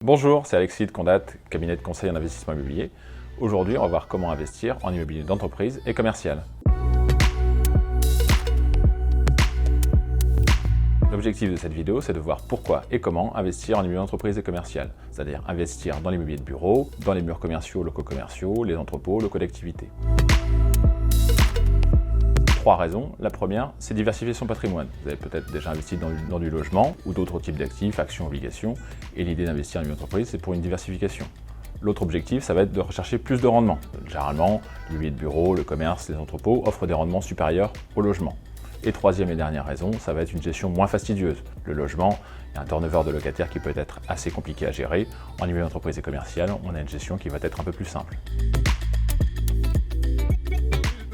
Bonjour, c'est Alexis de Condat, cabinet de conseil en investissement immobilier. Aujourd'hui, on va voir comment investir en immobilier d'entreprise et commercial. L'objectif de cette vidéo, c'est de voir pourquoi et comment investir en immobilier d'entreprise et commercial, c'est-à-dire investir dans l'immobilier de bureau, dans les murs commerciaux, locaux commerciaux, les entrepôts, locaux d'activité. Trois raisons. La première, c'est diversifier son patrimoine. Vous avez peut-être déjà investi dans du logement ou d'autres types d'actifs, actions, obligations, et l'idée d'investir en une entreprise, c'est pour une diversification. L'autre objectif, ça va être de rechercher plus de rendement. Généralement, l'immobilier de bureau, le commerce, les entrepôts offrent des rendements supérieurs au logement. Et troisième et dernière raison, ça va être une gestion moins fastidieuse. Le logement, il y a un turnover de locataires qui peut être assez compliqué à gérer. En immobilier d'entreprise et commercial, on a une gestion qui va être un peu plus simple.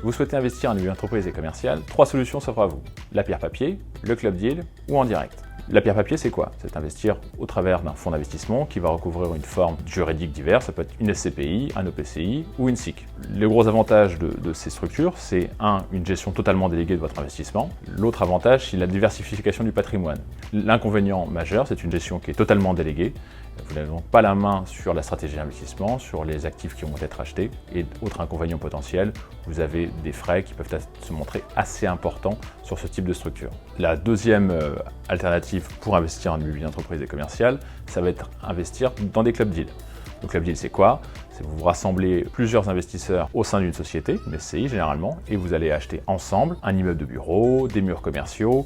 Vous souhaitez investir en immobilier d'entreprise et commercial, trois solutions s'offrent à vous. La pierre papier, le club deal ou en direct. La pierre papier, c'est quoi? C'est investir au travers d'un fonds d'investissement qui va recouvrir une forme juridique diverse. Ça peut être une SCPI, un EPCI ou une SIC. Le gros avantage de ces structures, c'est une gestion totalement déléguée de votre investissement. L'autre avantage, c'est la diversification du patrimoine. L'inconvénient majeur, c'est une gestion qui est totalement déléguée. Vous n'avez donc pas la main sur la stratégie d'investissement, sur les actifs qui vont être achetés. Et autre inconvénient potentiel, vous avez des frais qui peuvent se montrer assez importants sur ce type de structure. La deuxième alternative pour investir en immobilier d'entreprise et commercial, ça va être investir dans des club deals. Le club deal, c'est quoi? C'est vous rassemblez plusieurs investisseurs au sein d'une société, une SCI généralement, et vous allez acheter ensemble un immeuble de bureau, des murs commerciaux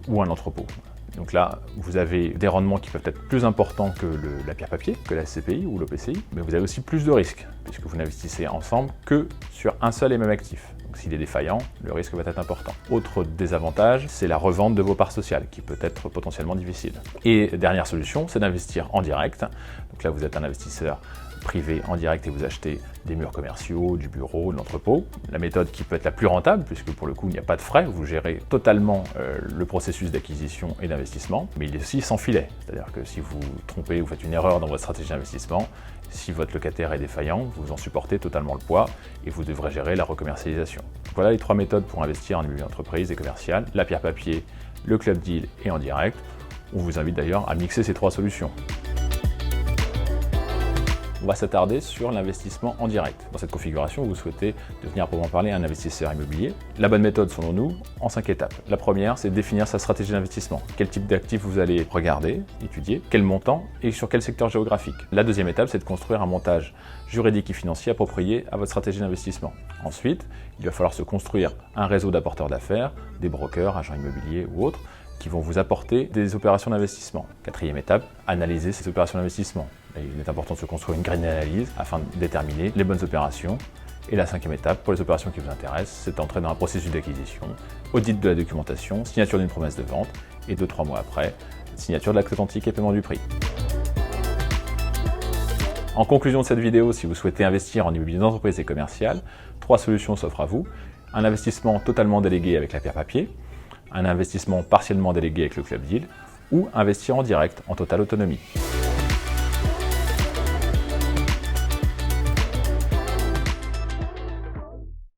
ou un entrepôt. Donc là, vous avez des rendements qui peuvent être plus importants que la pierre papier, que la SCPI ou l'OPCI, mais vous avez aussi plus de risques, puisque vous n'investissez ensemble que sur un seul et même actif. Donc s'il est défaillant, le risque va être important. Autre désavantage, c'est la revente de vos parts sociales, qui peut être potentiellement difficile. Et dernière solution, c'est d'investir en direct. Donc là, vous êtes un investisseur privé en direct et vous achetez des murs commerciaux, du bureau, de l'entrepôt. La méthode qui peut être la plus rentable, puisque pour le coup, il n'y a pas de frais, vous gérez totalement le processus d'acquisition et d'investissement, mais il est aussi sans filet. C'est-à-dire que si vous trompez, vous faites une erreur dans votre stratégie d'investissement, si votre locataire est défaillant, vous en supportez totalement le poids et vous devrez gérer la recommercialisation. Voilà les trois méthodes pour investir en immobilier d'entreprise et commercial, la pierre papier, le club deal et en direct. On vous invite d'ailleurs à mixer ces trois solutions. On va s'attarder sur l'investissement en direct. Dans cette configuration, vous souhaitez devenir, à proprement parler, un investisseur immobilier. La bonne méthode, selon nous, en 5 étapes. La première, c'est définir sa stratégie d'investissement. Quel type d'actifs vous allez regarder, étudier, quel montant et sur quel secteur géographique. La deuxième étape, c'est de construire un montage juridique et financier approprié à votre stratégie d'investissement. Ensuite, il va falloir se construire un réseau d'apporteurs d'affaires, des brokers, agents immobiliers ou autres, qui vont vous apporter des opérations d'investissement. Quatrième étape, analyser ces opérations d'investissement. Il est important de se construire une grille d'analyse afin de déterminer les bonnes opérations. Et la cinquième étape, pour les opérations qui vous intéressent, c'est d'entrer dans un processus d'acquisition, audit de la documentation, signature d'une promesse de vente et 2-3 mois après, signature de l'acte authentique et paiement du prix. En conclusion de cette vidéo, si vous souhaitez investir en immobilier d'entreprise et commercial, trois solutions s'offrent à vous. Un investissement totalement délégué avec la pierre papier, un investissement partiellement délégué avec le club deal ou investir en direct en totale autonomie.